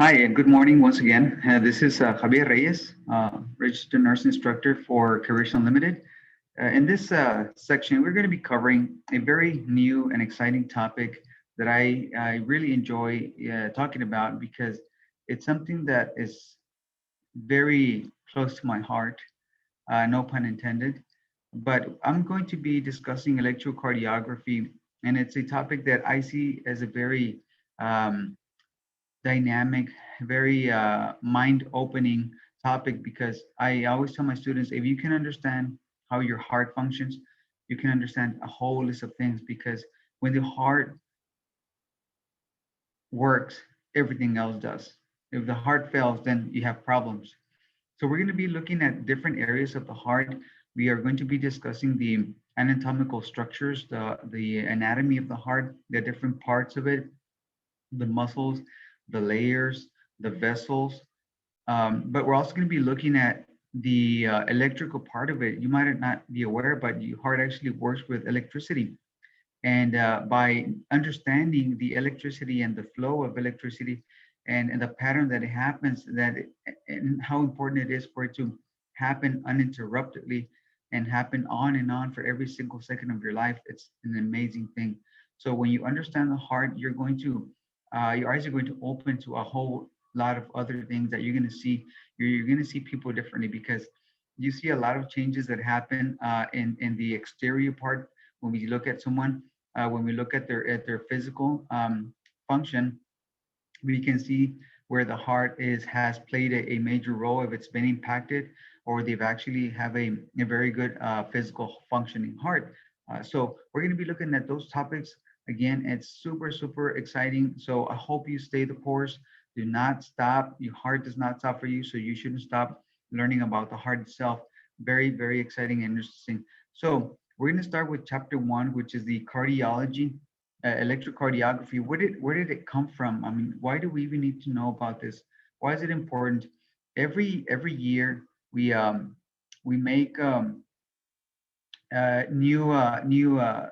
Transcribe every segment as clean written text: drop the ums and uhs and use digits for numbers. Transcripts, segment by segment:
Hi, and good morning once again. This is Javier Reyes, registered nurse instructor for Careers Unlimited. In this section, we're going to be covering a very new and exciting topic that I really enjoy talking about because it's something that is very close to my heart, no pun intended. But I'm going to be discussing electrocardiography, and it's a topic that I see as a very dynamic, very mind-opening topic because I always tell my students, if you can understand how your heart functions, you can understand a whole list of things because when the heart works, everything else does. If the heart fails, then you have problems. So we're going to be looking at different areas of the heart. We are going to be discussing the anatomical structures, the anatomy of the heart, the different parts of it, the muscles, the layers, the vessels. But we're also going to be looking at the electrical part of it. You might not be aware, but your heart actually works with electricity. And by understanding the electricity and the flow of electricity and the pattern that it happens, and how important it is for it to happen uninterruptedly and happen on and on for every single second of your life, it's an amazing thing. So when you understand the heart, your eyes are going to open to a whole lot of other things that you're going to see. You're going to see people differently because you see a lot of changes that happen in the exterior part when we look at someone, when we look at their physical function, we can see where the heart has played a major role if it's been impacted or they've actually have a very good physical functioning heart. So we're going to be looking at those topics. Again, it's super exciting. So I hope you stay the course. Do not stop. Your heart does not stop for you, so you shouldn't stop learning about the heart itself. Very exciting and interesting. So we're going to start with chapter one, which is the cardiology, electrocardiography. Where did it come from? I mean, why do we even need to know about this? Why is it important? Every year we make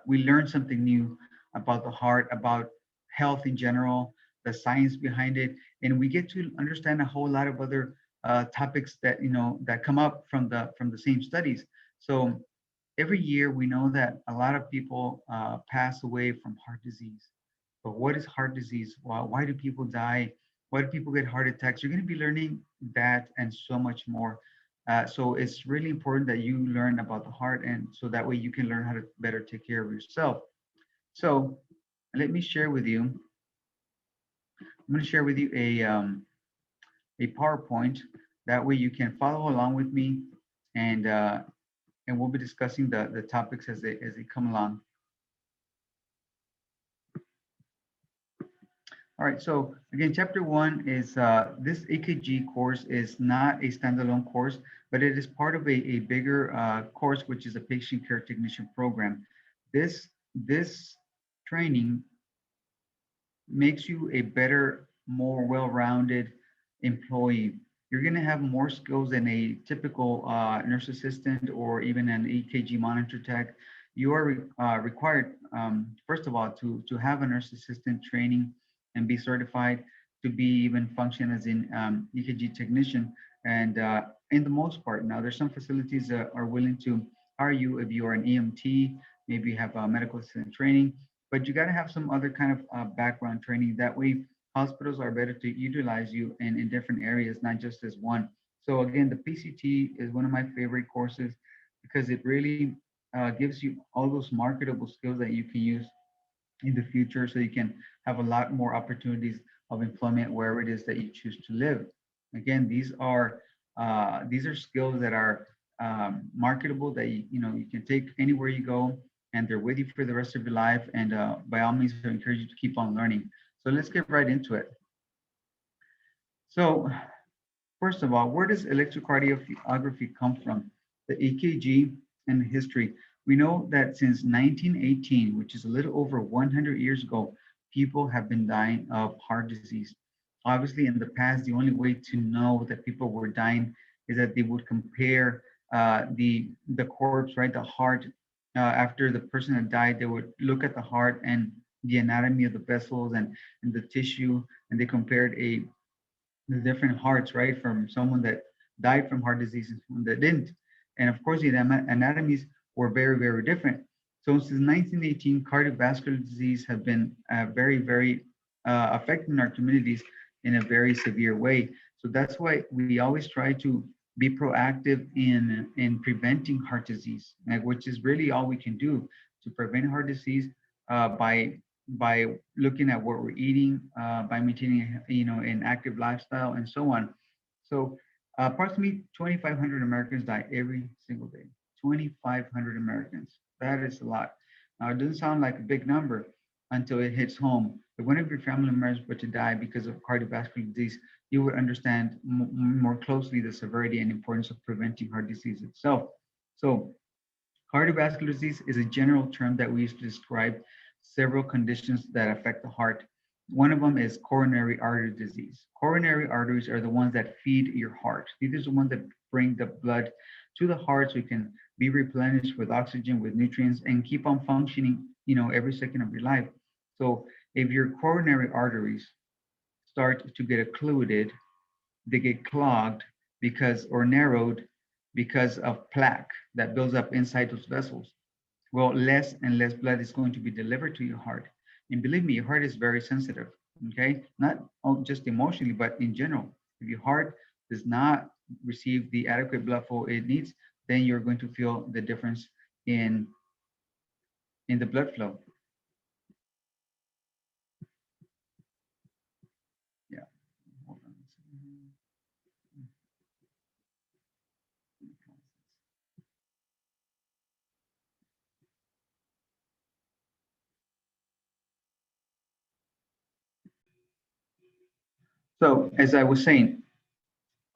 we learn something new about the heart, about health in general, the science behind it, and we get to understand a whole lot of other topics that that come up from the same studies. So every year we know that a lot of people pass away from heart disease. But what is heart disease? Why do people die? Why do people get heart attacks? You're going to be learning that and so much more. So it's really important that you learn about the heart, and so that way you can learn how to better take care of yourself. So let me share with you. I'm going to share with you a PowerPoint. That way you can follow along with me, and and we'll be discussing the topics as they come along. All right, so again, chapter one is this EKG course is not a standalone course, but it is part of a bigger course, which is a patient care technician program. This training makes you a better, more well-rounded employee. You're going to have more skills than a typical nurse assistant or even an EKG monitor tech. You are required, first of all, to have a nurse assistant training and be certified to be even function as an EKG technician. And in the most part, now there's some facilities that are willing to hire you if you are an EMT, maybe you have medical assistant training, but you got to have some other kind of background training. That way, hospitals are better to utilize you in different areas, not just as one. So again, the PCT is one of my favorite courses because it really gives you all those marketable skills that you can use in the future, so you can have a lot more opportunities of employment wherever it is that you choose to live. Again, these are skills that are marketable, that you can take anywhere you go, and they're with you for the rest of your life. And by all means, I encourage you to keep on learning. So let's get right into it. So first of all, where does electrocardiography come from? The EKG and the history. We know that since 1918, which is a little over 100 years ago, people have been dying of heart disease. Obviously, in the past, the only way to know that people were dying is that they would compare the corpse, right, the heart. After the person had died, they would look at the heart and the anatomy of the vessels and the tissue, and they compared the different hearts, right? From someone that died from heart disease and someone that didn't. And of course, the anatomies were very, very different. So since 1918, cardiovascular disease has been very, very affecting our communities in a very severe way. So that's why we always try to be proactive in preventing heart disease, which is really all we can do to prevent heart disease by looking at what we're eating, by maintaining, an active lifestyle and so on. So approximately 2,500 Americans die every single day. 2,500 Americans. That is a lot. Now, it doesn't sound like a big number until it hits home. If one of your family members were to die because of cardiovascular disease, you would understand more closely the severity and importance of preventing heart disease itself. So cardiovascular disease is a general term that we use to describe several conditions that affect the heart. One of them is coronary artery disease. Coronary arteries are the ones that feed your heart. These are the ones that bring the blood to the heart so it can be replenished with oxygen, with nutrients, and keep on functioning, every second of your life. So if your coronary arteries start to get occluded, they get clogged because or narrowed because of plaque that builds up inside those vessels. Well, less and less blood is going to be delivered to your heart. And believe me, your heart is very sensitive, okay? Not just emotionally, but in general. If your heart does not receive the adequate blood flow it needs, then you're going to feel the difference in in the blood flow. Yeah. Hold on a second. So as I was saying,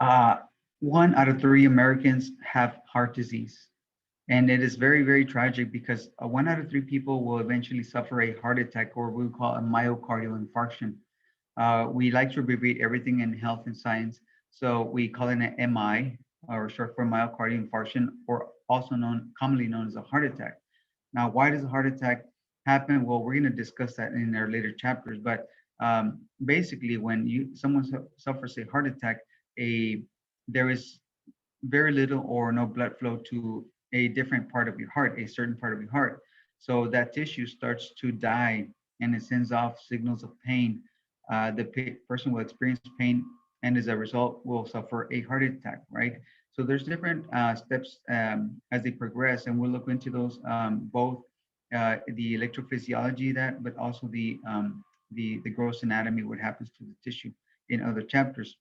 uh, 1 out of 3 Americans have heart disease. And it is very, very tragic because 1 out of 3 people will eventually suffer a heart attack or what we call a myocardial infarction. We like to abbreviate everything in health and science. So we call it an MI, or short for myocardial infarction, or also commonly known as a heart attack. Now, why does a heart attack happen? Well, we're going to discuss that in our later chapters. But basically, when someone suffers a heart attack, a there is very little or no blood flow to a different part of your heart, a certain part of your heart. So that tissue starts to die and it sends off signals of pain. The person will experience pain and as a result will suffer a heart attack, right? So there's different steps as they progress, and we'll look into those both the electrophysiology that, but also the gross anatomy, what happens to the tissue in other chapters.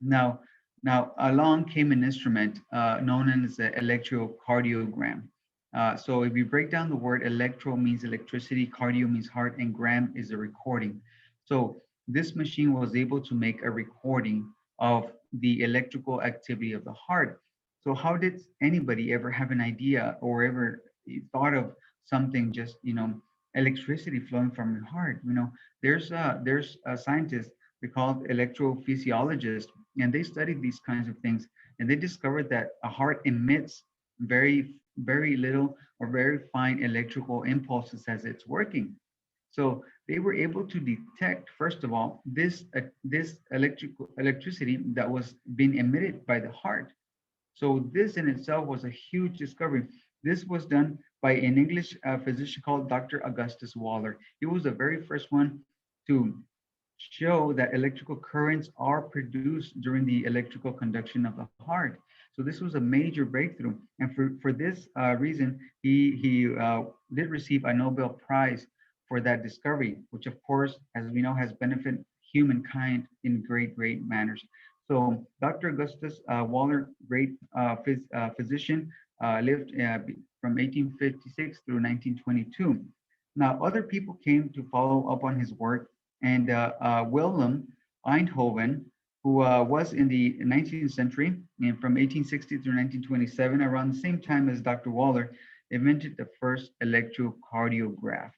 Now, now along came an instrument known as the electrocardiogram. So if you break down the word electro means electricity, cardio means heart, and gram is a recording. So this machine was able to make a recording of the electrical activity of the heart. So how did anybody ever have an idea or ever thought of something just, electricity flowing from your heart? There's a scientist, they called electrophysiologists, and they studied these kinds of things, and they discovered that a heart emits very, very little or very fine electrical impulses as it's working. So they were able to detect, first of all, this electricity that was being emitted by the heart. So this in itself was a huge discovery. This was done by an English physician called Dr. Augustus Waller. He was the very first one to show that electrical currents are produced during the electrical conduction of the heart. So this was a major breakthrough. And for this reason, he did receive a Nobel Prize for that discovery, which of course, as we know, has benefited humankind in great, great manners. So Dr. Augustus Waller, great physician, lived from 1856 through 1922. Now, other people came to follow up on his work, and Wilhelm Einthoven, who was in the 19th century, and from 1860 through 1927, around the same time as Dr. Waller, invented the first electrocardiograph.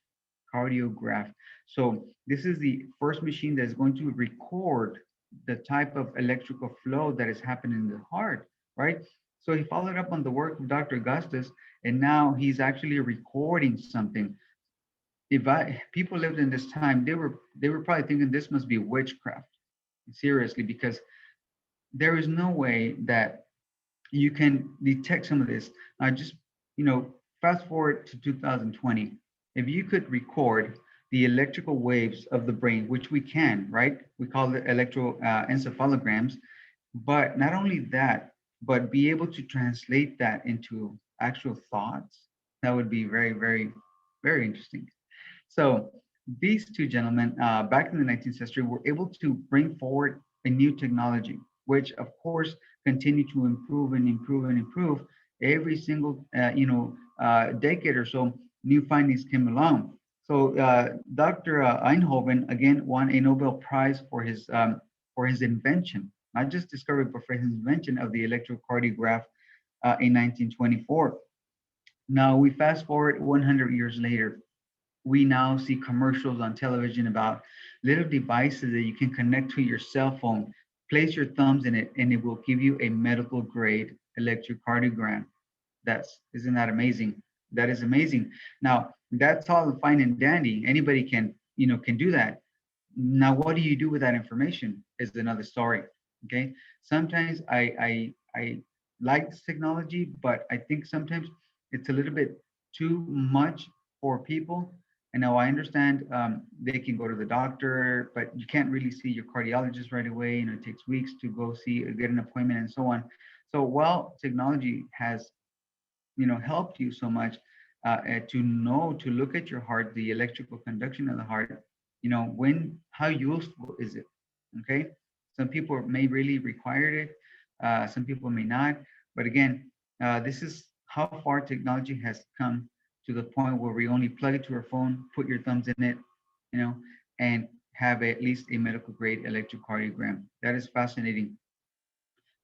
Cardiograph. So this is the first machine that is going to record the type of electrical flow that is happening in the heart, right? So he followed up on the work of Dr. Augustus, and now he's actually recording something. If people lived in this time, they were probably thinking this must be witchcraft. seriously, because there is no way that you can detect some of this. Just, you know, fast forward to 2020. If you could record the electrical waves of the brain, which we can, right? We call it electroencephalograms. But not only that, but be able to translate that into actual thoughts, that would be very, very, very interesting. So these two gentlemen, back in the 19th century, were able to bring forward a new technology, which of course continue to improve and improve and improve. Every single, decade or so, new findings came along. So Dr. Eindhoven again won a Nobel Prize for his invention, not just discovery, but for his invention of the electrocardiograph in 1924. Now we fast forward 100 years later, we now see commercials on television about little devices that you can connect to your cell phone, place your thumbs in it, and it will give you a medical grade electrocardiogram. That's, isn't that amazing? That is amazing. Now that's all fine and dandy. Anybody can, can do that. Now, what do you do with that information is another story. Okay. Sometimes I like this technology, but I think sometimes it's a little bit too much for people. And now I understand they can go to the doctor, but you can't really see your cardiologist right away. It takes weeks to go see, get an appointment, and so on. So while technology has helped you so much to know to look at your heart, the electrical conduction of the heart, when how useful is it? Okay, some people may really require it, some people may not, but again, this is how far technology has come, to the point where we only plug it to our phone, put your thumbs in it, you know and have at least a medical grade electrocardiogram. That is fascinating.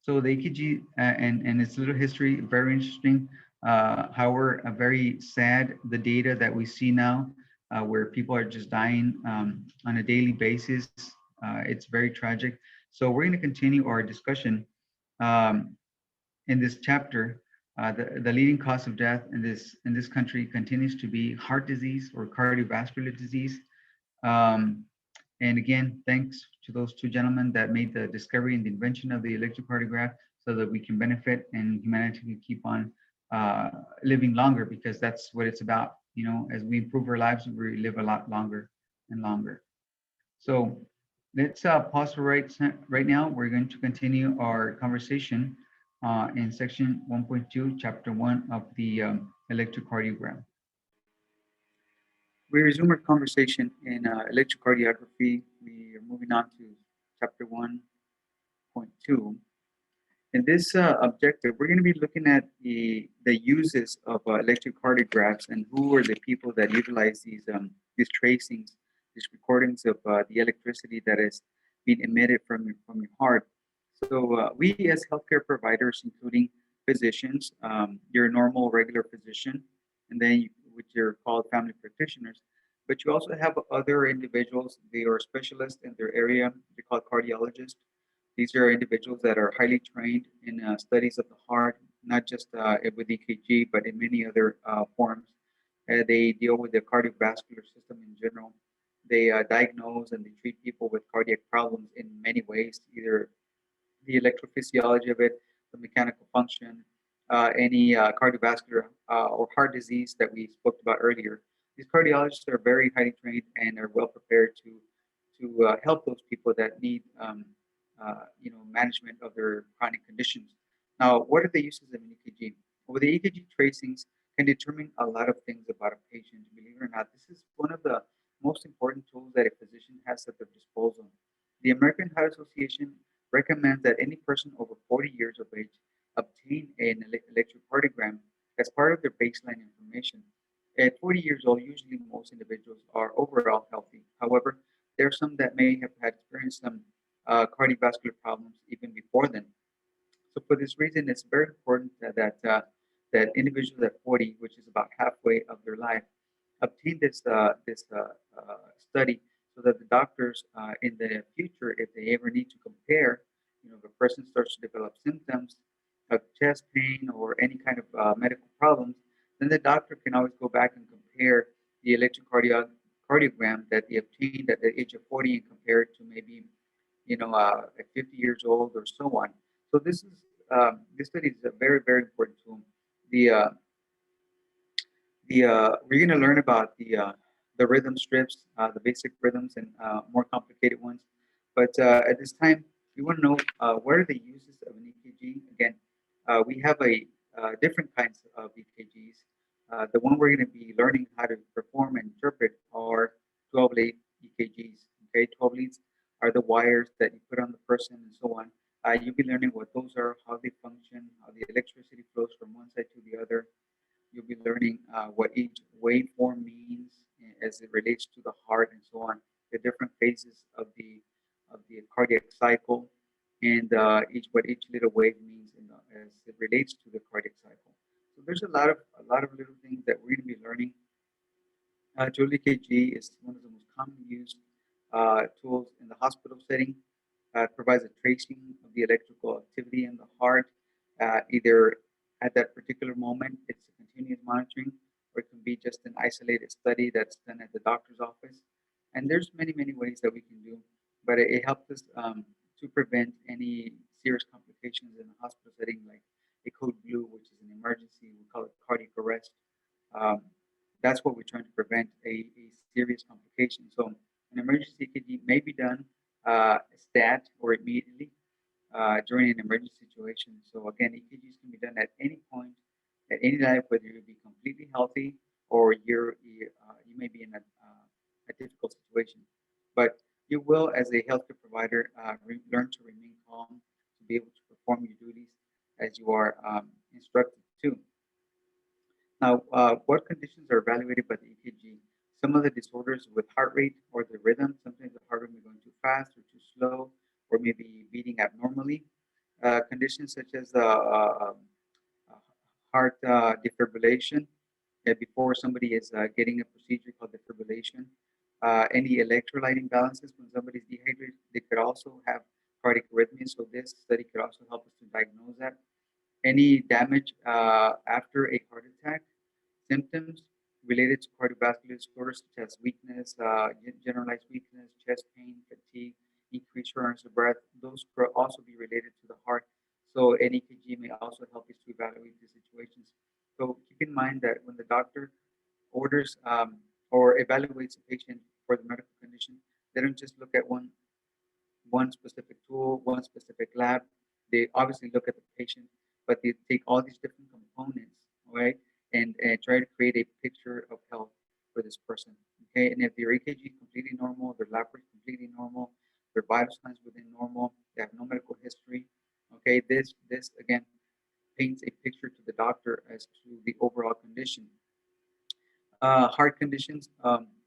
So the EKG and its little history, very interesting. However, very sad, the data that we see now, where people are just dying on a daily basis. It's very tragic. So we're going to continue our discussion um, in this chapter. The leading cause of death in this country continues to be heart disease or cardiovascular disease. Um, and again, thanks to those two gentlemen that made the discovery and the invention of the electrocardiograph, so that we can benefit and humanity can keep on living longer, because that's what it's about. As we improve our lives, we live a lot longer and longer. So let's pause for right now. We're going to continue our conversation in section 1.2, chapter 1 of the electrocardiogram. We resume our conversation in electrocardiography. We are moving on to chapter 1.2. In this objective, we're going to be looking at the uses of electrocardiographs, and who are the people that utilize these tracings, these recordings of the electricity that is being emitted from your heart. So we as healthcare providers, including physicians, your normal regular physician, and then which are called family practitioners. But you also have other individuals. They are specialists in their area. They're called cardiologists. These are individuals that are highly trained in studies of the heart, not just with EKG, but in many other forms. They deal with the cardiovascular system in general. They diagnose and they treat people with cardiac problems in many ways, either the electrophysiology of it, the mechanical function, any cardiovascular or heart disease that we spoke about earlier. These cardiologists are very highly trained and are well prepared to help those people that need management of their chronic conditions. Now, what are the uses of an EKG? Well, the EKG tracings can determine a lot of things about a patient. Believe it or not, this is one of the most important tools that a physician has at their disposal. The American Heart Association recommends that any person over 40 years of age obtain an electrocardiogram as part of their baseline information. At 40 years old, usually most individuals are overall healthy. However, there are some that may have had experienced some cardiovascular problems even before then. So for this reason, it's very important that individuals at 40, which is about halfway of their life, obtain study, so that the doctors in the future, if they ever need to compare, if a person starts to develop symptoms of chest pain or any kind of medical problems, then the doctor can always go back and compare the electrocardiogram that they obtained at the age of 40 and compare it to maybe at 50 years old or so on. So this study is a very, very important tool. The we're going to learn about the rhythm strips, the basic rhythms, and more complicated ones. But at this time, we want to know what are the uses of an EKG. Again, we have a different kinds of EKGs. The one we're going to be learning how to perform and interpret are 12 lead EKGs. Okay, 12 leads are the wires that you put on the person and so on. You'll be learning what those are, how they function, how the electricity flows from one side to the other. You'll be learning what each waveform means as it relates to the heart and so on, the different phases of the cardiac cycle, and what each little wave means as it relates to the cardiac cycle. So there's a lot of little things that we're going to be learning. Dual EKG is one of the most commonly used tools in the hospital setting. Provides a tracing of the electrical activity in the heart, either at that particular moment, it's a continuous monitoring, or it can be just an isolated study that's done at the doctor's office. And there's many, many ways that we can do, but it helps us to prevent any serious complications in the hospital setting, like a code blue, which is an emergency. We call it cardiac arrest. Um, that's what we're trying to prevent, a serious complication. So an emergency EKG may be done stat or immediately during an emergency situation. So again, EKGs can be done at any point, at any life, whether you be completely healthy or you may be in a difficult situation. But you will, as a healthcare provider, learn to remain calm to be able to perform your duties as you are instructed to. Now, what conditions are evaluated by the EKG? Some of the disorders with heart rate or the rhythm, sometimes the heart rate may be going too fast or too slow, or maybe beating abnormally. Conditions such as heart defibrillation, before somebody is getting a procedure called defibrillation. Any electrolyte imbalances when somebody's dehydrated, they could also have cardiac arrhythmia. So this study could also help us to diagnose that. Any damage after a heart attack, symptoms related to cardiovascular disorders such as weakness, generalized weakness, chest pain, fatigue, increased shortness of breath, those could also be related to the heart. So an EKG may also help us to evaluate these situations. So keep in mind that when the doctor orders or evaluates a patient for the medical condition, they don't just look at one specific tool, one specific lab. They obviously look at the patient, but they take all these different components, right, and try to create a picture of health for this person. Okay, and if their EKG is completely normal, their lab work is completely normal, their vital signs within normal, they have no medical history. Okay, this again paints a picture to the doctor as to the overall condition. Heart conditions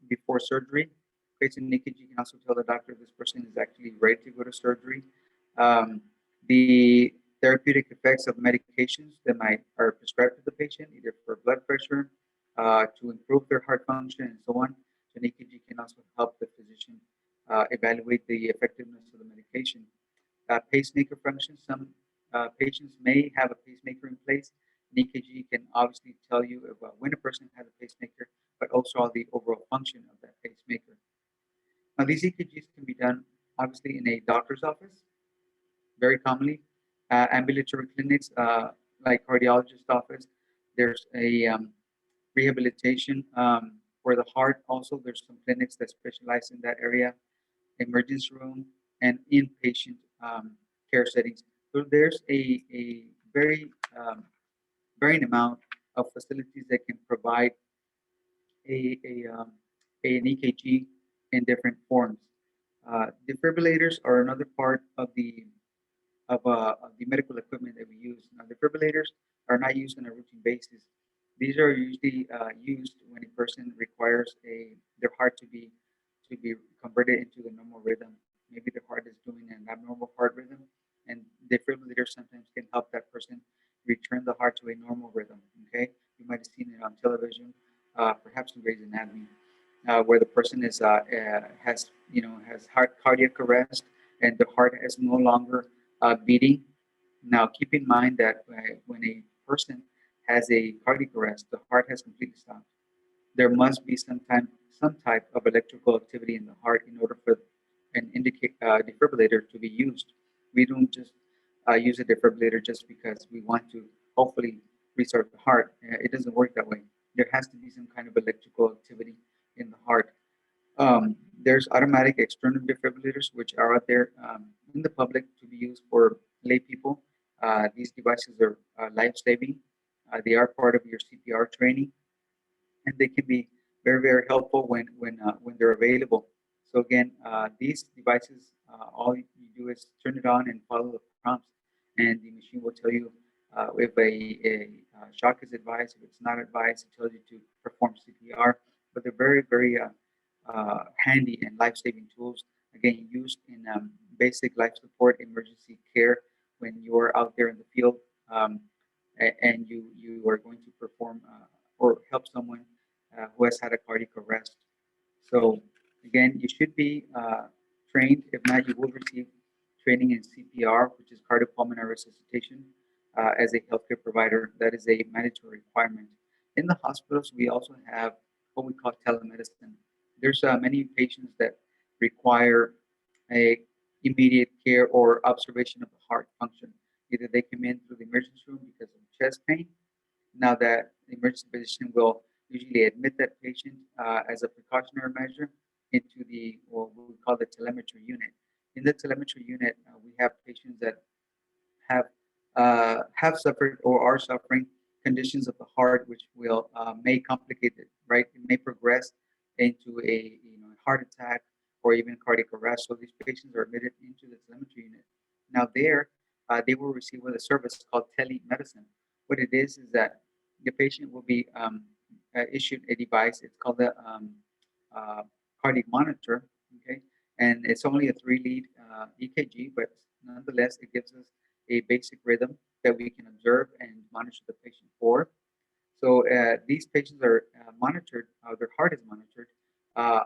before surgery. Creates an EKG. You can also tell the doctor this person is actually ready to go to surgery. Um, the therapeutic effects of medications that are prescribed to the patient, either for blood pressure, to improve their heart function, and so on. So an EKG can also help the physician evaluate the effectiveness of the medication. Pacemaker function. Some patients may have a pacemaker in place. An EKG can obviously tell you about when a person has a pacemaker, but also the overall function of that pacemaker. Now, these EKGs can be done obviously in a doctor's office, very commonly, ambulatory clinics like cardiologist office. There's a rehabilitation for the heart. Also, there's some clinics that specialize in that area, emergency room, and inpatient care settings. So there's a very varying amount of facilities that can provide a, a, um, an EKG in different forms. Defibrillators are another part of the medical equipment that we use. Now, defibrillators are not used on a routine basis. These are usually used when a person requires their heart to be converted into the normal rhythm. Maybe the heart is doing an abnormal heart rhythm, and defibrillators sometimes can help that person return the heart to a normal rhythm. Okay, you might have seen it on television, perhaps in Grey's Anatomy, where the person has heart cardiac arrest, and the heart is no longer beating. Now, keep in mind that when a person has a cardiac arrest, the heart has completely stopped. There must be some type of electrical activity in the heart in order for an indicate defibrillator to be used. We don't just use a defibrillator just because we want to hopefully restart the heart. It doesn't work that way. There has to be some kind of electrical activity in the heart. There's automatic external defibrillators which are out there in the public to be used for lay people. These devices are life-saving. They are part of your CPR training, and they can be very, very helpful when they're available. So again, these devices, all you do is turn it on and follow the prompts, and the machine will tell you if a shock is advised, if it's not advised. It tells you to perform CPR. But they're very, very handy and life-saving tools. Again, used in basic life support, emergency care when you're out there in the field, and you are going to perform or help someone who has had a cardiac arrest. So again, you should be trained. If not, you will receive training in CPR, which is cardiopulmonary resuscitation, as a healthcare provider. That is a mandatory requirement. In the hospitals, we also have what we call telemedicine. There's many patients that require a immediate care or observation of the heart function. Either they come in through the emergency room because of chest pain. Now that the emergency physician will usually admit that patient as a precautionary measure into the what we call the telemetry unit. In the telemetry unit, we have patients that have have suffered or are suffering conditions of the heart, which will may complicate it, right? It may progress into a heart attack or even cardiac arrest. So these patients are admitted into the telemetry unit. Now there, they will receive a service called telemedicine. What it is that the patient will be issued a device. It's called the uh, cardiac monitor. Okay, and it's only a three-lead EKG, but nonetheless, it gives us a basic rhythm that we can observe and monitor the patient for. So these patients are monitored, their heart is monitored uh,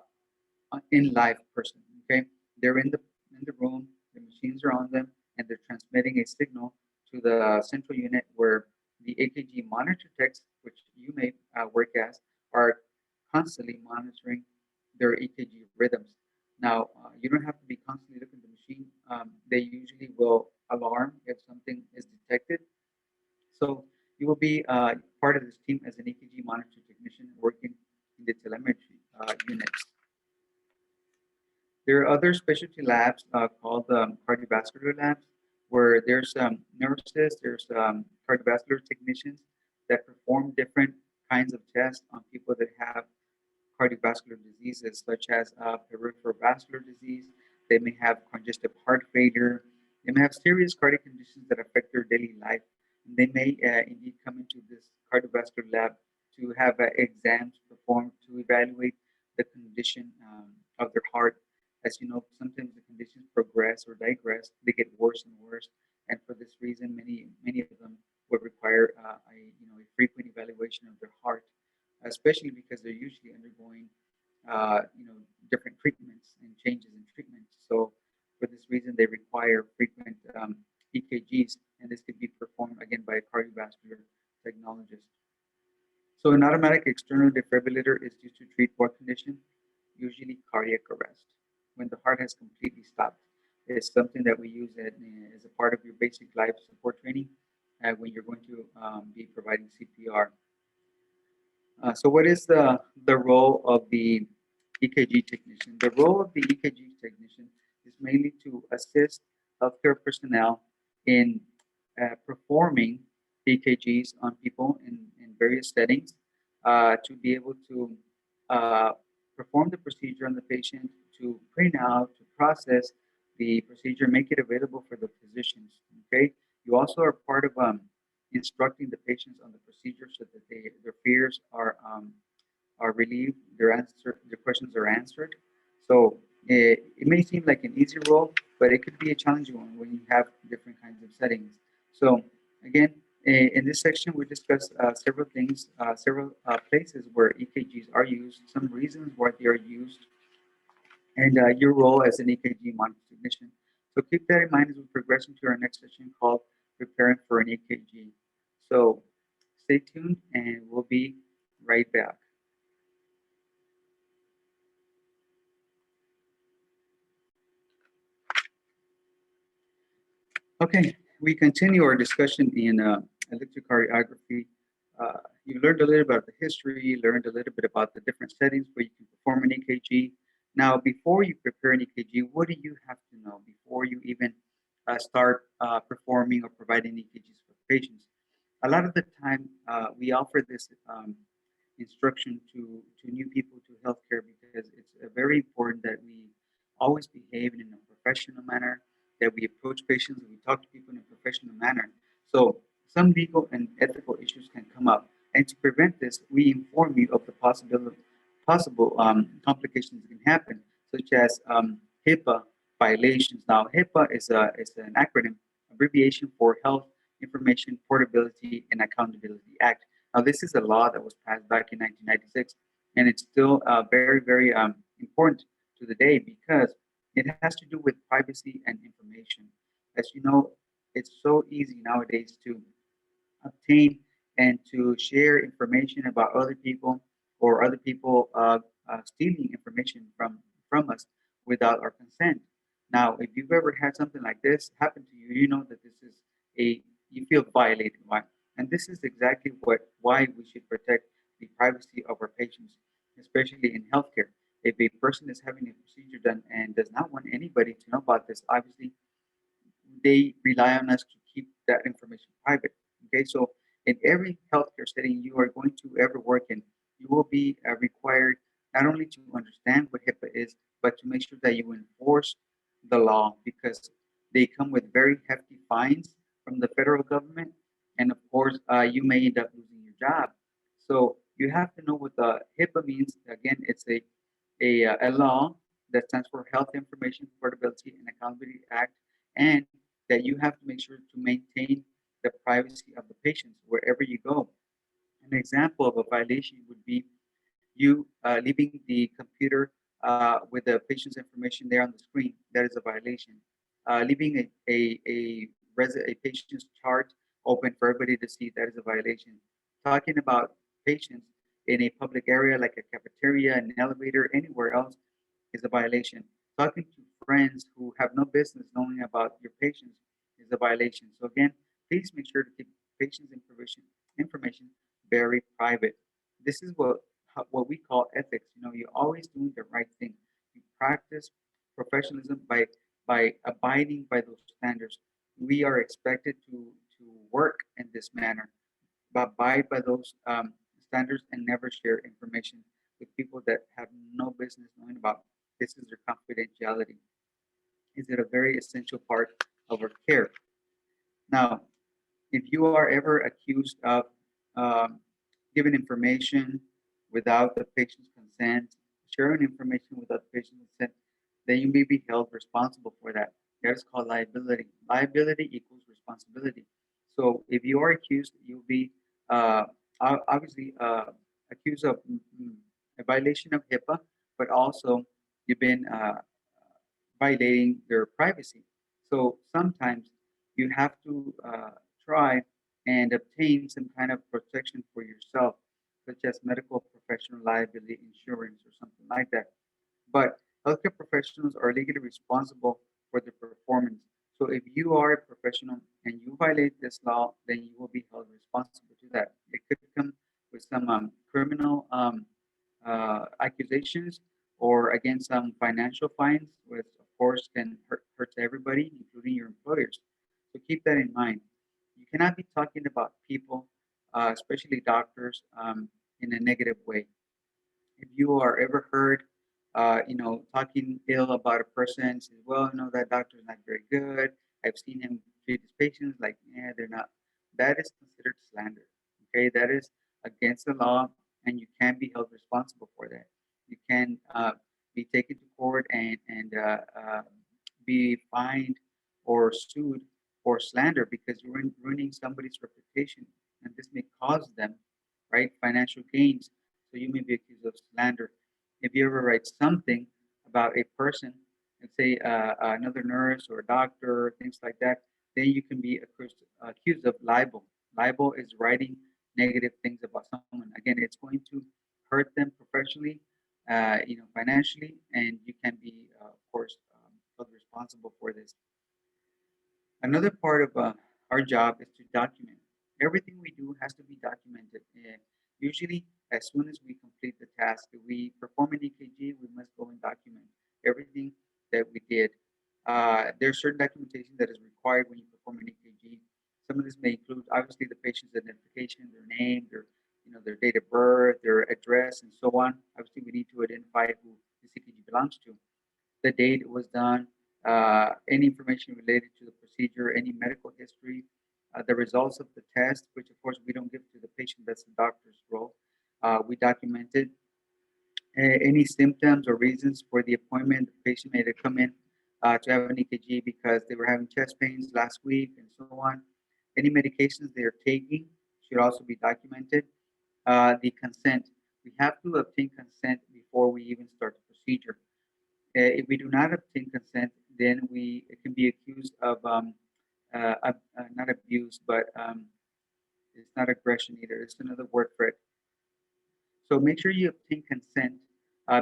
in live person. Okay, they're in the room, the machines are on them, and they're transmitting a signal to the central unit where the AKG monitor techs, which you may work as, are constantly monitoring their EKG rhythms. Now, you don't have to be constantly looking at the machine. They usually will alarm if something is detected. So you will be part of this team as an EKG monitor technician working in the telemetry units. There are other specialty labs called cardiovascular labs, where there's nurses, there's cardiovascular technicians that perform different kinds of tests on people that have cardiovascular diseases, such as peripheral vascular disease. They may have congestive heart failure. They may have serious cardiac conditions that affect their daily life. And they may indeed come into this cardiovascular lab to have exams performed to evaluate the condition of their heart. As you know, sometimes the conditions progress or digress; they get worse and worse. And for this reason, many of them would require a frequent evaluation of their heart, especially because they're usually undergoing different treatments and changes in treatments. So for this reason, they require frequent EKGs, and this could be performed again by a cardiovascular technologist. So an automatic external defibrillator is used to treat what condition? Usually cardiac arrest, when the heart has completely stopped. It's something that we use as a part of your basic life support training when you're going to be providing CPR. So what is the role of the EKG technician? The role of the EKG technician is mainly to assist healthcare personnel in performing EKGs on people in various settings to be able to uh, perform the procedure on the patient, to print out, to process the procedure, make it available for the physicians. Okay, you also are part of instructing the patients on the procedure so that their fears are relieved, their questions are answered. So it may seem like an easy role, but it could be a challenging one when you have different kinds of settings. So again, in this section, we discuss several things, several places where EKGs are used, some reasons why they are used, and your role as an EKG monitor technician. So keep that in mind as we progress into our next session called Preparing for an EKG. So stay tuned and we'll be right back. Okay, we continue our discussion in electrocardiography. You learned a little about the history, you learned a little bit about the different settings where you can perform an EKG. Now, before you prepare an EKG, what do you have to know before you even start performing or providing EKGs for patients? A lot of the time, we offer this instruction to new people to healthcare because it's very important that we always behave in a professional manner, that we approach patients and we talk to people in a professional manner. So some legal and ethical issues can come up, and to prevent this, we inform you of the possible complications that can happen, such as HIPAA violations. Now, HIPAA is an acronym, abbreviation for Health Information Portability and Accountability Act. Now, this is a law that was passed back in 1996, and it's still very, very important to the day because it has to do with privacy and information. As you know, it's so easy nowadays to obtain and to share information about other people or other people stealing information from us without our consent. Now, if you've ever had something like this happen to you, you know that this is a you feel violated. Why? And this is exactly why we should protect the privacy of our patients, especially in healthcare. If a person is having a procedure done and does not want anybody to know about this, obviously they rely on us to keep that information private. Okay, so in every healthcare setting you are going to ever work in, you will be required not only to understand what HIPAA is, but to make sure that you enforce the law because they come with very hefty fines from the federal government, and of course, you may end up losing your job. So you have to know what the HIPAA means. Again, it's a law that stands for Health Information Portability and Accountability Act, and that you have to make sure to maintain the privacy of the patients wherever you go. An example of a violation would be you leaving the computer with the patient's information there on the screen. That is a violation. Leaving a patient's chart open for everybody to see. That is a violation. Talking about patients in a public area like a cafeteria, an elevator, anywhere else is a violation. Talking to friends who have no business knowing about your patients is a violation. So again, please make sure to keep patients' information very private. This is what we call ethics. You know, you're always doing the right thing. You practice professionalism by abiding by those standards. We are expected to work in this manner, but abide by those standards and never share information with people that have no business knowing about. This is their confidentiality. Is it a very essential part of our care? Now, if you are ever accused of um, giving information without the patient's consent, sharing information without the patient's consent, then you may be held responsible for that. That is called liability. Liability equals responsibility. So if you are accused, you'll be uh, obviously accused of a violation of HIPAA, but also you've been violating their privacy. So sometimes you have to try and obtain some kind of protection for yourself, such as medical professional liability insurance or something like that. But healthcare professionals are legally responsible for their performance. So if you are a professional and you violate this law, then you will be held responsible to that. It could come with some criminal accusations or again some financial fines, which of course can hurt everybody, including your employers. So keep that in mind. You cannot be talking about people, especially doctors, in a negative way. If you are ever heard, talking ill about a person, says, well, no, that doctor is not very good. I've seen him treat his patients like, yeah, they're not. That is considered slander. Okay, that is against the law, and you can be held responsible for that. You can be taken to court and be fined or sued for slander because you're ruining somebody's reputation, and this may cause them, right, financial gains, so you may be accused of slander. If you ever write something about a person, let's say another nurse or a doctor, things like that, then you can be accused of libel. Libel is writing negative things about someone. Again, it's going to hurt them professionally, financially, and you can be, of course, held responsible for this. Another part of our job is to document. Everything we do has to be documented. Usually, as soon as we complete the task, if we perform an EKG, we must go and document everything that we did. There's certain documentation that is required when you perform an EKG. Some of this may include obviously the patient's identification, their name, their date of birth, their address, and so on. Obviously, we need to identify who this EKG belongs to, the date it was done, any information related to the procedure, any medical history, the results of the test, which of course we don't give to the patient, that's the doctor's role. We documented any symptoms or reasons for the appointment. The patient may have come in to have an EKG because they were having chest pains last week and so on. Any medications they are taking should also be documented. The consent. We have to obtain consent before we even start the procedure. If we do not obtain consent, then we it can be accused of not abuse, but it's not aggression either. It's another word for it. So make sure you obtain consent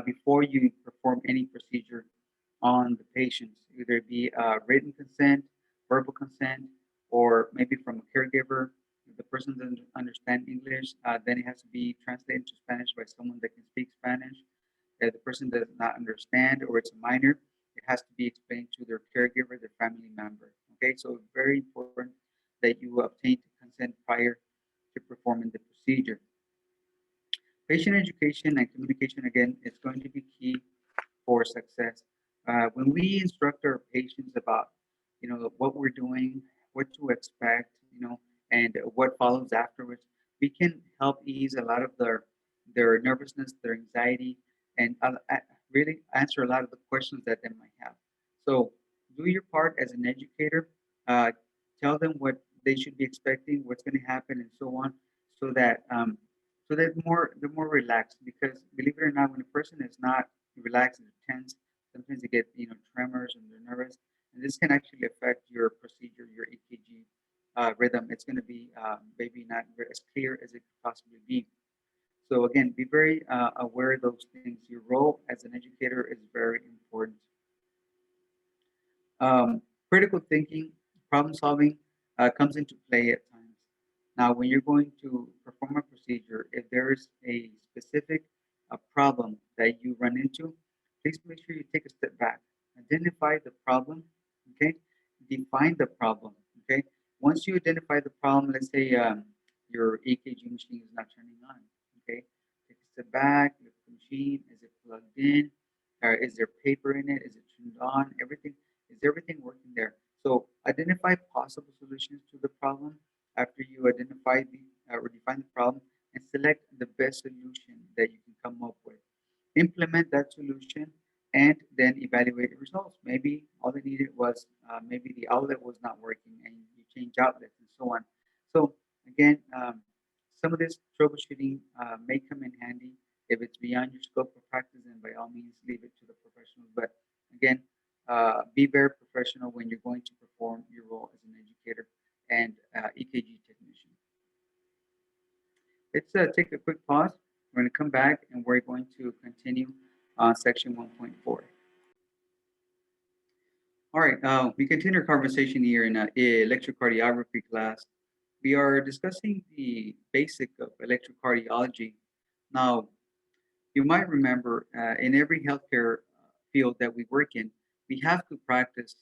before you perform any procedure on the patients, either it be written consent, verbal consent, or maybe from a caregiver. If the person doesn't understand English, then it has to be translated to Spanish by someone that can speak Spanish. If the person does not understand or it's a minor, it has to be explained to their caregiver, their family member. Okay, so it's very important that you obtain consent prior to performing the procedure. Patient education and communication, again, is going to be key for success. When we instruct our patients about, what we're doing, what to expect, and what follows afterwards, we can help ease a lot of their nervousness, their anxiety, and really answer a lot of the questions that they might have. So do your part as an educator. Uh, Tell them what they should be expecting, what's going to happen, and so on, so that they're more relaxed. Because believe it or not, when a person is not relaxed and tense, sometimes they get tremors and they're nervous, and this can actually affect your procedure, your EKG rhythm. It's going to be maybe not as clear as it could possibly be. So again, be very aware of those things. Your role as an educator is very important. Critical thinking, problem solving comes into play at times. Now, when you're going to perform a procedure, if there is a specific problem that you run into, please make sure you take a step back, identify the problem, okay? Define the problem, okay? Once you identify the problem, let's say your EKG machine is not turning on, okay? Take a step back, look at the machine, is it plugged in? Or is there paper in it? Is it turned on? Is everything working there? So identify possible solutions to the problem after you identify or define the problem, and select the best solution that you can come up with. Implement that solution and then evaluate the results. Maybe all they needed was maybe the outlet was not working and you change outlets and so on. So again, some of this troubleshooting may come in handy. If it's beyond your scope of practice, then by all means leave it to the professionals. But again, be very professional when you're going to perform your role as an educator and EKG technician. Let's take a quick pause. We're going to come back and we're going to continue on section 1.4. All right, we continue our conversation here in electrocardiography class. We are discussing the basic of electrocardiology. Now, you might remember in every healthcare field that we work in, we have to practice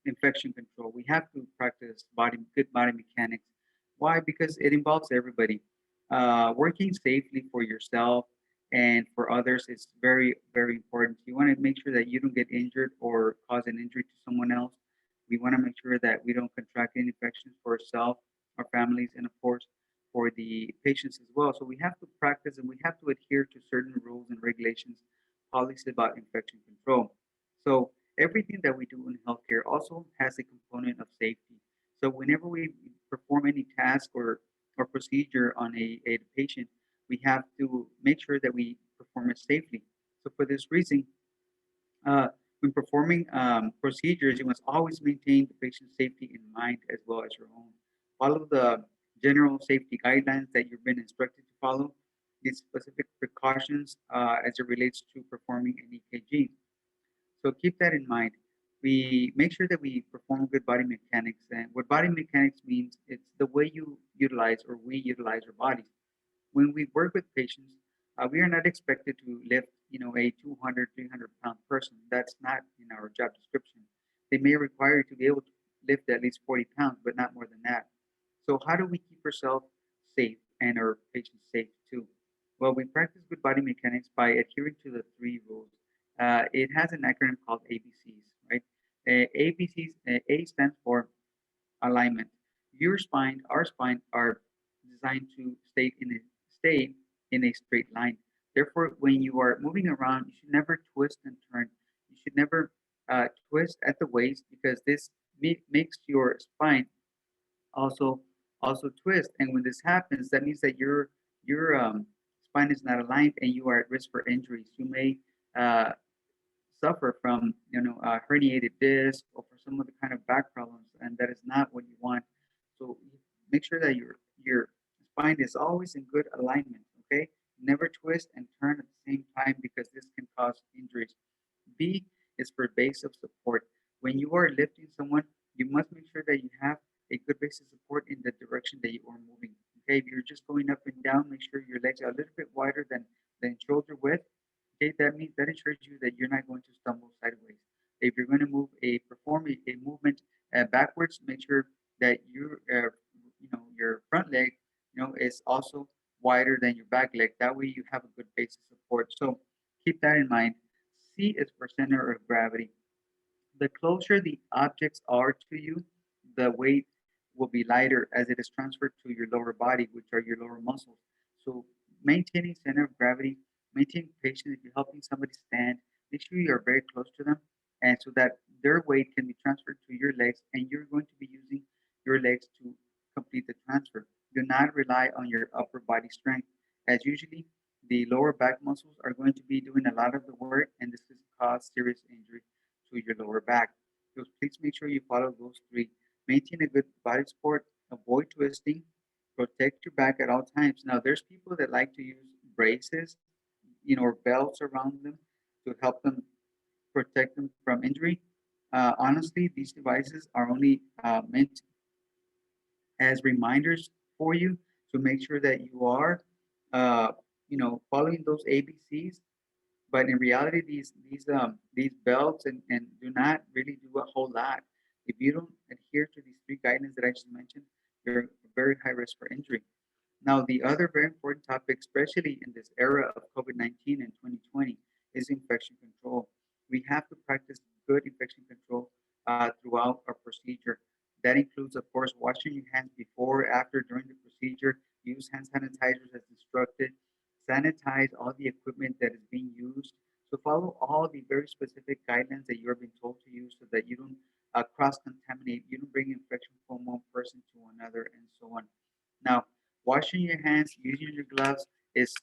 infection control. We have to practice good body mechanics. Why? Because it involves everybody. Working safely for yourself and for others is very, very important. You want to make sure that you don't get injured or cause an injury to someone else. We want to make sure that we don't contract any infections for ourselves, our families, and of course, for the patients as well. So we have to practice and we have to adhere to certain rules and regulations, policies about infection control. So everything that we do in healthcare also has a component of safety. So whenever we perform any task or procedure on a patient, we have to make sure that we perform it safely. So for this reason, uh, when performing procedures, you must always maintain the patient's safety in mind as well as your own. Follow the general safety guidelines that you've been instructed to follow. These specific precautions as it relates to performing an EKG. So keep that in mind. We make sure that we perform good body mechanics. And what body mechanics means, it's the way you utilize or we utilize our bodies. When we work with patients, we are not expected to lift, a 200, 300-pound person. That's not in our job description. They may require you to be able to lift at least 40 pounds, but not more than that. So how do we keep ourselves safe and our patients safe too? Well, we practice good body mechanics by adhering to the three rules. It has an acronym called ABCs, right? ABCs, A stands for alignment. Your spine, our spine, are designed to stay in a straight line. Therefore, when you are moving around, you should never twist and turn. You should never twist at the waist, because this makes your spine also also twist. And when this happens, that means that your spine is not aligned and you are at risk for injuries. You may uh, suffer from herniated disc or for some other kind of back problems, and that is not what you want. So make sure that your spine is always in good alignment. Okay, never twist and turn at the same time, because this can cause injuries. B is for base of support. When you are lifting someone, you must make sure that you have a good base of support in the direction that you are moving. Okay, if you're just going up and down, make sure your legs are a little bit wider than shoulder width. Okay, that ensures you that you're not going to stumble sideways. If you're going to perform a movement backwards, make sure that your front leg, is also wider than your back leg. That way, you have a good base of support. So keep that in mind. C is for center of gravity. The closer the objects are to you, the weight will be lighter as it is transferred to your lower body, which are your lower muscles. So maintaining center of gravity, maintaining patience. If you're helping somebody stand, make sure you are very close to them, and so that their weight can be transferred to your legs, and you're going to be using your legs to complete the transfer. Do not rely on your upper body strength, as usually the lower back muscles are going to be doing a lot of the work, and this can cause serious injury to your lower back. So please make sure you follow those three. Maintain a good body support, avoid twisting, protect your back at all times. Now, there's people that like to use braces, or belts around them to help them protect them from injury. Honestly, these devices are only meant as reminders for you to make sure that you are, uh, following those ABCs. But in reality, these belts and do not really do a whole lot. If you don't adhere to these three guidelines that I just mentioned, you're very high risk for injury. Now, the other very important topic, especially in this era of COVID-19 and 2020, is infection control. We have to practice good infection control throughout our procedure. That includes, of course, washing your hands before, after, during the procedure. Use hand sanitizers as instructed. Sanitize all the equipment that is being used. So follow all the very specific guidelines that you're being told to use, so that you don't cross-contaminate, you don't bring infection from one person to another, and so on. Now, washing your hands, using your gloves is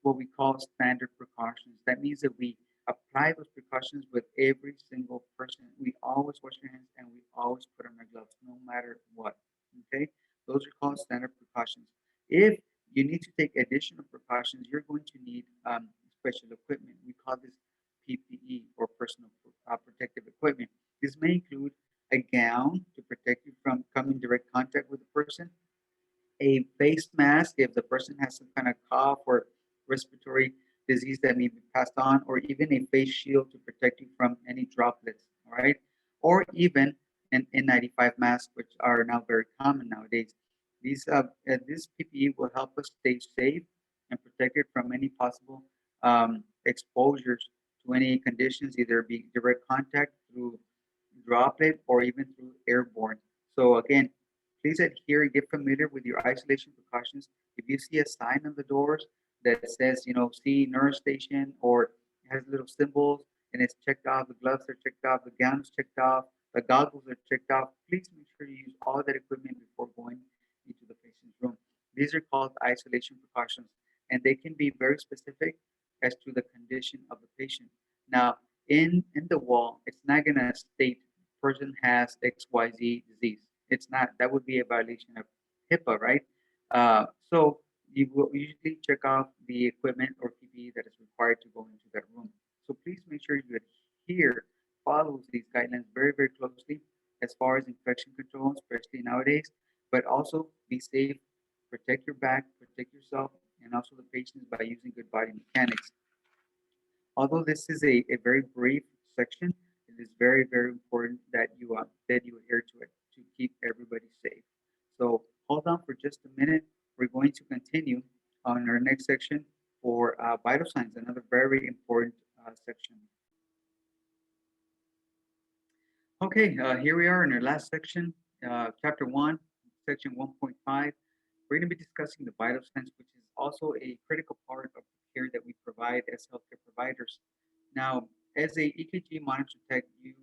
what we call standard precautions. That means that we apply those precautions with every single person. We always wash our hands and we always put on our gloves, no matter what. Okay, those are called standard precautions. If you need to take additional precautions, you're going to need special equipment. We call this PPE, or personal protective equipment. This may include a gown to protect you from coming in direct contact with the person, a face mask if the person has some kind of cough or respiratory disease that may be passed on, or even a face shield to protect you from any droplets, all right? Or even an N95 mask, which are now very common nowadays. This PPE will help us stay safe and protected from any possible exposures to any conditions, either be direct contact through droplet or even through airborne. So again, please adhere and get familiar with your isolation precautions. If you see a sign on the doors that says, see nurse station, or has little symbols and it's checked off, the gloves are checked off, the gown is checked off, the goggles are checked off, please make sure you use all that equipment before going into the patient's room. These are called isolation precautions, and they can be very specific as to the condition of the patient. Now, in the wall, it's not gonna state person has XYZ disease. It's not. That would be a violation of HIPAA, right? So you will usually check off the equipment or PPE that is required to go into that room. So please make sure you adhere follows these guidelines very, very closely as far as infection control, especially nowadays, but also be safe, protect your back, protect yourself, and also the patients by using good body mechanics. Although this is a very brief section, it is very, very important that you adhere to it to keep everybody safe. So hold on for just a minute. We're going to continue on our next section for vital signs, another very important section. Okay, here we are in our last section, chapter 1, section 1.5. We're going to be discussing the vital signs, which is also a critical part of the care that we provide as healthcare providers. Now, as a EKG monitor tech, you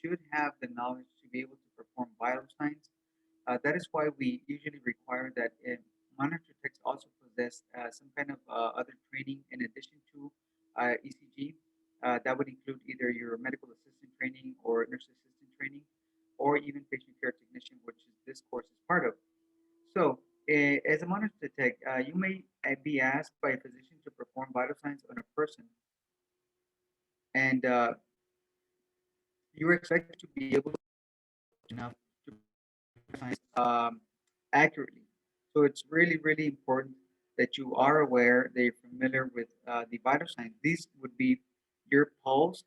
should have the knowledge to be able to perform vital signs. That is why we usually require that monitor techs also possess some kind of other training in addition to ECG. That would include either your medical assistant training or nurse assistant training, or even patient care technician, which is this course is part of. So, as a monitor tech, you may be asked by a physician to perform vital signs on a person, and you are expected to be able enough to signs accurately. So it's really, really important that you are aware, that you're familiar with the vital signs. These would be your pulse,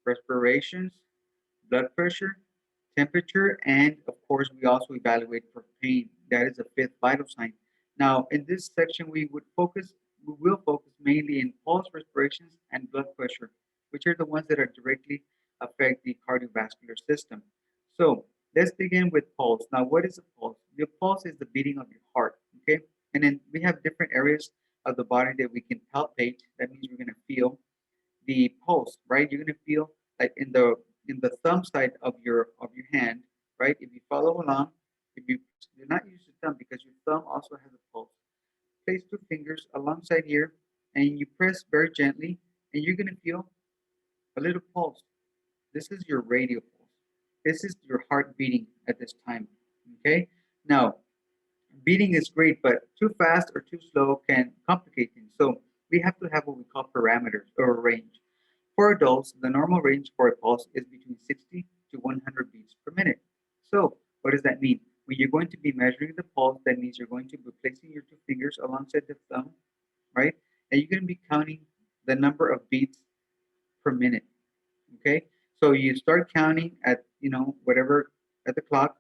respirations, blood pressure, temperature, and of course, we also evaluate for pain. That is a fifth vital sign. Now, in this section, we will focus mainly in pulse, respirations, and blood pressure, which are the ones that are directly affect the cardiovascular system. So let's begin with pulse. Now, what is a pulse? The pulse is the beating of your heart, okay? And then we have different areas of the body that we can palpate. That means we're going to feel the pulse, right? You're gonna feel like in the thumb side of your hand, right? If you follow along, if you do not use your thumb because your thumb also has a pulse. Place two fingers alongside here, and you press very gently, and you're gonna feel a little pulse. This is your radial pulse. This is your heart beating at this time. Okay. Now, beating is great, but too fast or too slow can complicate things. So we have to have what we call parameters or a range. For adults, the normal range for a pulse is between 60 to 100 beats per minute. So what does that mean? When you're going to be measuring the pulse, that means you're going to be placing your two fingers alongside the thumb, right? And you're going to be counting the number of beats per minute. Okay. So you start counting at, whatever at the clock,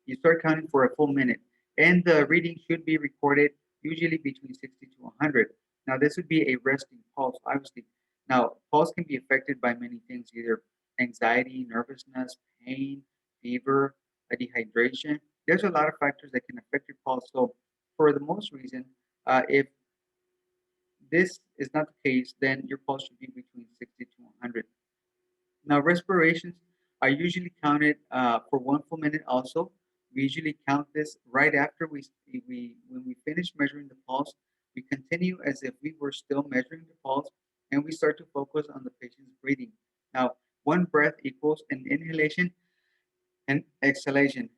you start counting for a full minute, and the reading should be recorded usually between 60 to 100. Now, this would be a resting pulse, obviously. Now, pulse can be affected by many things, either anxiety, nervousness, pain, fever, dehydration. There's a lot of factors that can affect your pulse. So, for the most reason, if this is not the case, then your pulse should be between 60 to 100. Now, respirations are usually counted for one full minute also. We usually count this right after when we finish measuring the pulse. We continue as if we were still measuring the pulse, and we start to focus on the patient's breathing. Now, one breath equals an inhalation and exhalation.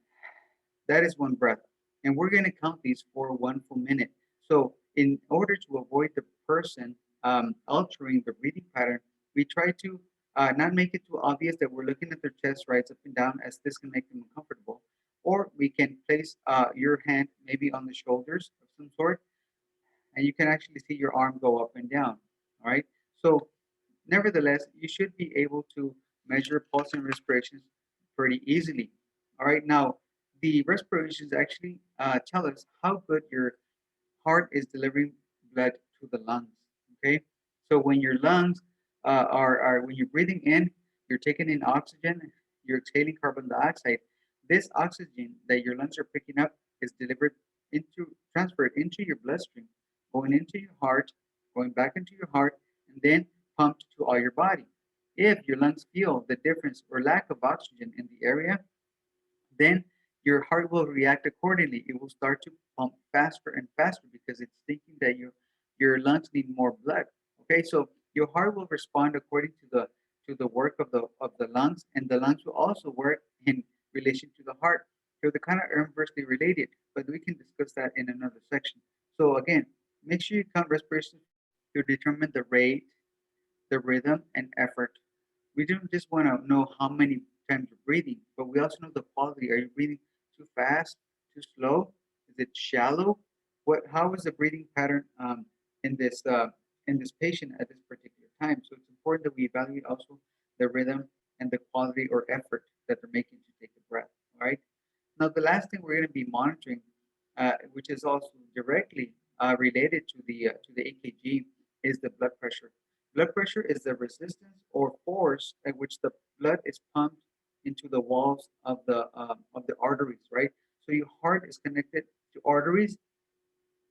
That is one breath. And we're going to count these for one full minute. So, in order to avoid the person altering the breathing pattern, we try to not make it too obvious that we're looking at their chest rise up and down, as this can make them uncomfortable. Or we can place your hand maybe on the shoulders of some sort, and you can actually see your arm go up and down. All right. So, nevertheless, you should be able to measure pulse and respirations pretty easily. All right. Now, the respirations actually tell us how good your heart is delivering blood to the lungs. Okay. So when your lungs when you're breathing in, you're taking in oxygen, you're exhaling carbon dioxide. This oxygen that your lungs are picking up is transferred into your bloodstream, going into your heart, going back into your heart, and then pumped to all your body. If your lungs feel the difference or lack of oxygen in the area, then your heart will react accordingly. It will start to pump faster and faster because it's thinking that your lungs need more blood. Okay, so your heart will respond according to the work of the lungs, and the lungs will also work in relation to the heart. So they're kind of inversely related, but we can discuss that in another section. So again, make sure you count respirations to determine the rate, the rhythm, and effort We don't just want to know how many times you're breathing, but we also know the quality. Are you breathing too fast, too slow? Is it shallow? How is the breathing pattern in this in this patient at this particular time? So it's important that we evaluate also the rhythm and the quality or effort that they're making to take a breath. All right. Now, the last thing we're going to be monitoring, which is also directly related to the EKG, is the blood pressure. Blood pressure is the resistance or force at which the blood is pumped into the walls of the arteries, right? So your heart is connected to arteries.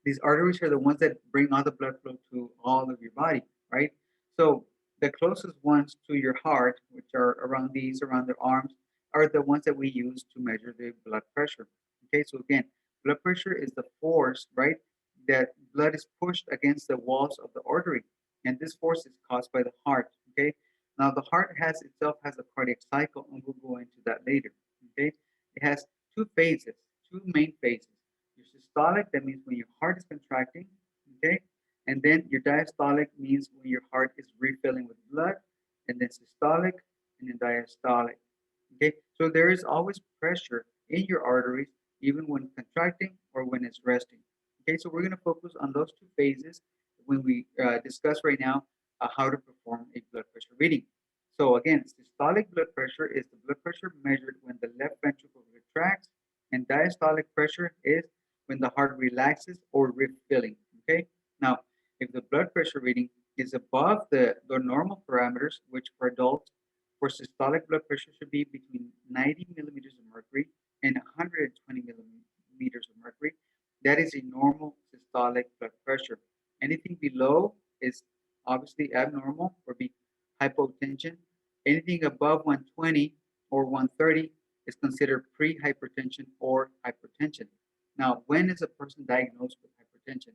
These arteries are the ones that bring all the blood flow to all of your body, right? So the closest ones to your heart, which are around the arms, are the ones that we use to measure the blood pressure. Okay, so again, blood pressure is the force, right? That blood is pushed against the walls of the artery, and this force is caused by the heart. Okay, now the heart has a cardiac cycle, and we'll go into that later. Okay, it has two phases, two main phases. Your systolic, that means when your heart is contracting, okay? And then your diastolic means when your heart is refilling with blood, and then systolic, and then diastolic, okay? So there is always pressure in your arteries, even when contracting or when it's resting. Okay, so we're going to focus on those two phases when we discuss right now how to perform a blood pressure reading. So again, systolic blood pressure is the blood pressure measured when the left ventricle retracts, and diastolic pressure is when the heart relaxes or refilling. Okay, now if the blood pressure reading is above the normal parameters, which for adults for systolic blood pressure should be between 90 millimeters of mercury and 120 millimeters of mercury. That is a normal systolic blood pressure. Anything below is obviously abnormal or be hypotension. Anything above 120 or 130 is considered pre-hypertension or hypertension. Now, when is a person diagnosed with hypertension?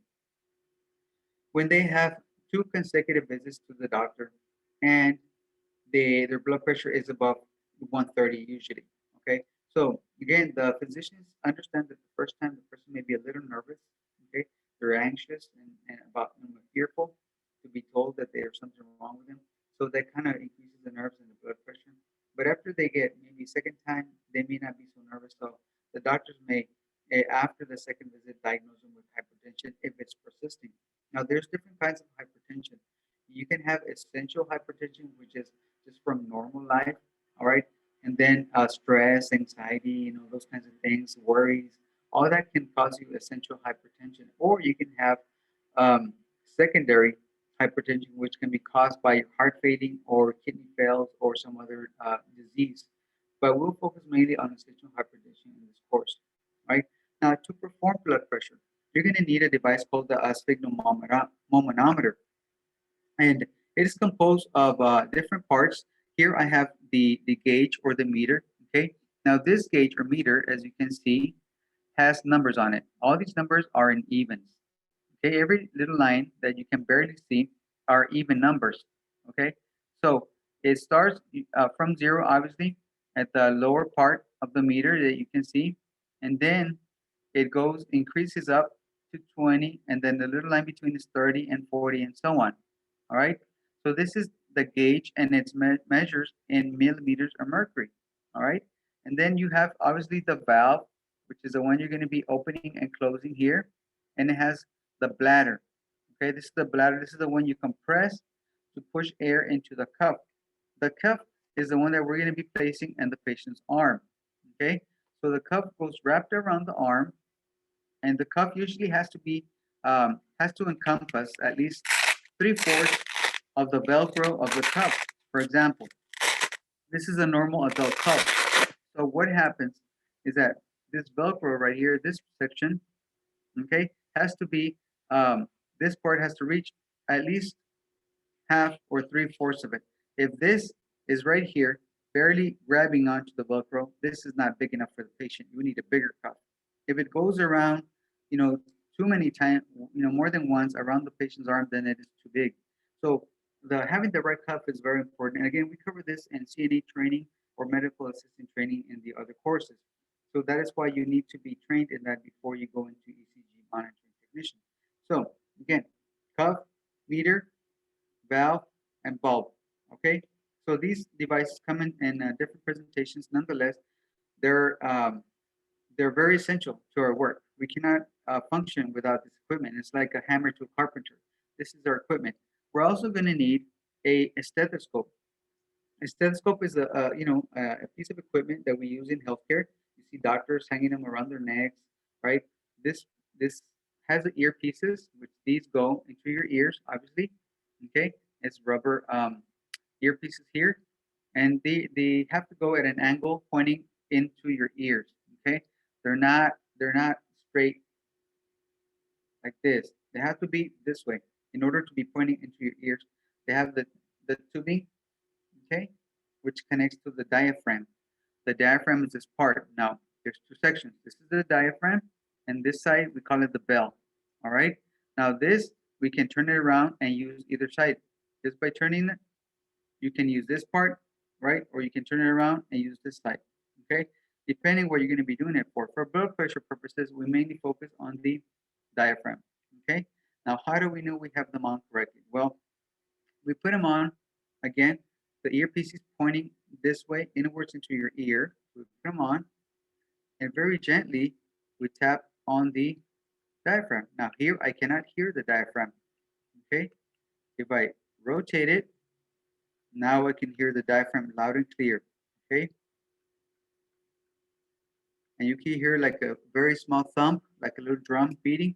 When they have two consecutive visits to the doctor and their blood pressure is above 130 usually. Okay, so again, the physicians understand that the first time the person may be a little nervous. Okay, they're anxious and about fearful to be told that there's something wrong with them. So that kind of increases the nerves and the blood pressure. But after they get maybe second time, they may not be so nervous. So the doctors may, after the second visit, diagnose them with hypertension if it's persisting. Now, there's different kinds of hypertension. You can have essential hypertension, which is just from normal life, all right? And then stress, anxiety, those kinds of things, worries, all that can cause you essential hypertension. Or you can have secondary hypertension, which can be caused by heart failing or kidney fails or some other disease. But we'll focus mainly on essential hypertension in this course, right? Now, to perform blood pressure, you're going to need a device called the sphygmomanometer, and it is composed of different parts. Here I have the gauge or the meter. Okay, now this gauge or meter, as you can see, has numbers on it. All these numbers are in evens. Okay, every little line that you can barely see are even numbers. Okay, so it starts from zero, obviously, at the lower part of the meter that you can see, and then it goes increases up to 20, and then the little line between is 30 and 40 and so on. All right, so this is the gauge, and it's measures in millimeters of mercury. All right, and then you have obviously the valve, which is the one you're going to be opening and closing here, and it has the bladder. Okay, this is the bladder. This is the one you compress to push air into the cup. The cup is the one that we're going to be placing in the patient's arm. Okay, so the cup goes wrapped around the arm, and the cuff usually has to encompass at least 3/4 of the Velcro of the cuff. For example, this is a normal adult cuff. So what happens is that this Velcro right here, this section, okay, has to be this part has to reach at least half or 3/4 of it. If this is right here, barely grabbing onto the Velcro, this is not big enough for the patient. You need a bigger cuff. If it goes around, too many times, more than once around the patient's arm, then it is too big. So having the right cuff is very important. And again, we cover this in CNA training or medical assistant training in the other courses. So that is why you need to be trained in that before you go into ECG monitoring technician. So again, cuff, meter, valve, and bulb. Okay, So these devices come in different presentations. Nonetheless, they're um, they're very essential to our work. We cannot function without this equipment. It's like a hammer to a carpenter. This is our equipment. We're also going to need a stethoscope. A stethoscope is a piece of equipment that we use in healthcare. You see doctors hanging them around their necks, right? This has the earpieces, which these go into your ears, obviously. Okay, it's rubber earpieces here, and they have to go at an angle pointing into your ears. Okay, they're not straight like this. They have to be this way in order to be pointing into your ears. They have the tubing, okay, which connects to the diaphragm. The diaphragm is this part. Now, there's two sections. This is the diaphragm, and this side we call it the bell. All right. Now this we can turn it around and use either side. Just by turning it, you can use this part, right? Or you can turn it around and use this side. Okay. Depending what you're going to be doing it for. For blood pressure purposes, we mainly focus on the diaphragm. Okay. Now, how do we know we have them on correctly? Well, we put them on again. The earpiece is pointing this way inwards into your ear. We put them on, and very gently we tap on the diaphragm. Now here I cannot hear the diaphragm. Okay, if I rotate it, now I can hear the diaphragm loud and clear. Okay, and you can hear like a very small thump, like a little drum beating.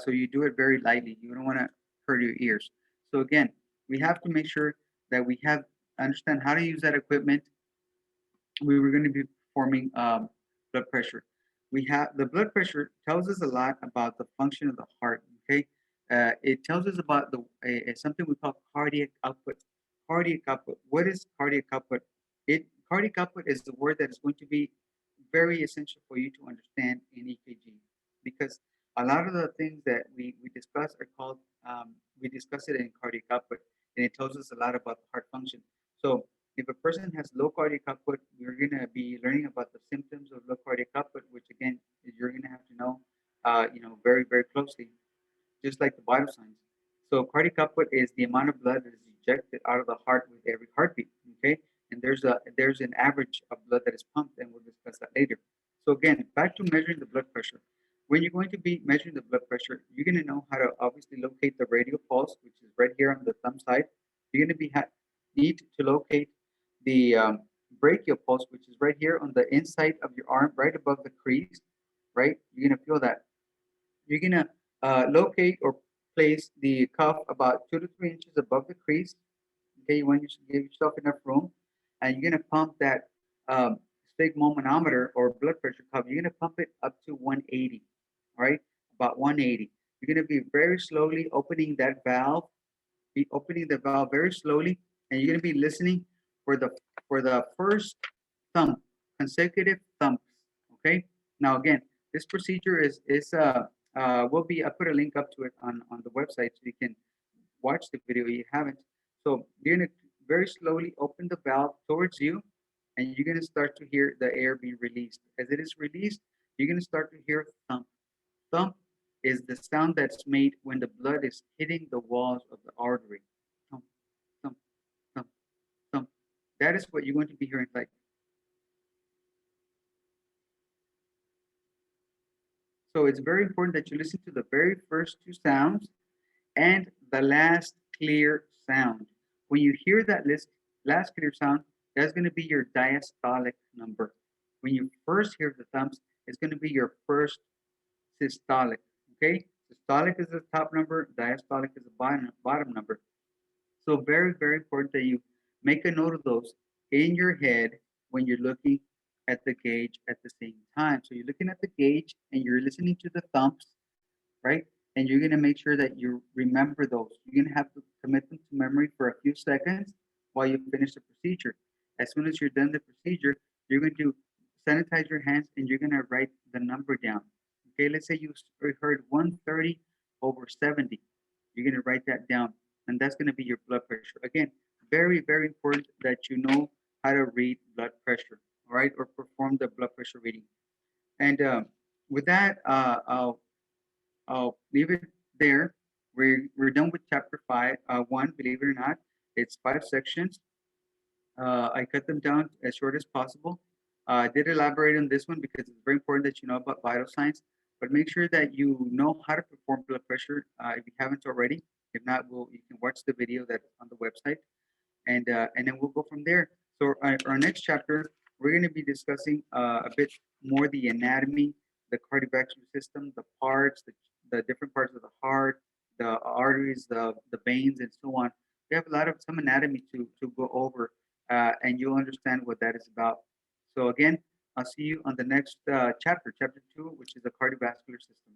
So you do it very lightly. You don't want to hurt your ears. So again, we have to make sure that we have understand how to use that equipment. We were going to be performing blood pressure. We have the blood pressure tells us a lot about the function of the heart. Okay, it tells us about something we call cardiac output. Cardiac output. What is cardiac output? Cardiac output is the word that is going to be very essential for you to understand in EKG, because a lot of the things that we discuss are called we discuss it in cardiac output, and it tells us a lot about the heart function. So if a person has low cardiac output, we're going to be learning about the symptoms of low cardiac output, which again, you're going to have to know, very, very closely, just like the vital signs. So cardiac output is the amount of blood that is ejected out of the heart with every heartbeat. Okay, and there's an average of blood that is pumped, and we'll discuss that later. So again, back to measuring the blood pressure. When you're going to be measuring the blood pressure, you're going to know how to obviously locate the radial pulse, which is right here on the thumb side. You're going to need to locate the brachial pulse, which is right here on the inside of your arm, right above the crease, right? You're gonna feel that. You're gonna locate or place the cuff about 2 to 3 inches above the crease. Okay, you want to give yourself enough room, and you're gonna pump that sphygmomanometer or blood pressure cuff. You're gonna pump it up to 180, all right, about 180. You're gonna be very slowly opening that valve, be opening the valve very slowly, and you're going to be listening for the first thump, consecutive thumps. Okay. Now again, this procedure is will be, I put a link up to it on the website so you can watch the video if you haven't. So you're going to very slowly open the valve towards you, and you're going to start to hear the air being released. As it is released, you're going to start to hear thump. Thump is the sound that's made when the blood is hitting the walls of the artery. Thump, thump, thump, thump. That is what you're going to be hearing. Like, so it's very important that you listen to the very first two sounds and the last clear sound. When you hear that last clear sound, that's going to be your diastolic number. When you first hear the thumps, it's going to be your first systolic. Okay, systolic is the top number, diastolic is the bottom number. So very, very important that you make a note of those in your head when you're looking at the gauge at the same time. So you're looking at the gauge and you're listening to the thumps, right? And you're gonna make sure that you remember those. You're gonna have to commit them to memory for a few seconds while you finish the procedure. As soon as you're done the procedure, you're going to sanitize your hands and you're gonna write the number down. Okay, let's say you heard 130 over 70. You're gonna write that down, and that's gonna be your blood pressure. Again, very, very important that you know how to read blood pressure, all right, or perform the blood pressure reading. And with that, I'll leave it there. We're done with chapter 1. Believe it or not, it's 5 sections. I cut them down as short as possible. I did elaborate on this one because it's very important that you know about vital signs, but make sure that you know how to perform blood pressure if you haven't already. If not, you can watch the video that's on the website, and then we'll go from there. So our next chapter, we're going to be discussing a bit more the anatomy, the cardiovascular system, the parts, the different parts of the heart, the arteries, the veins, and so on. We have a lot of some anatomy to go over, and you'll understand what that is about. So again, I'll see you on the next chapter, chapter 2, which is the cardiovascular system.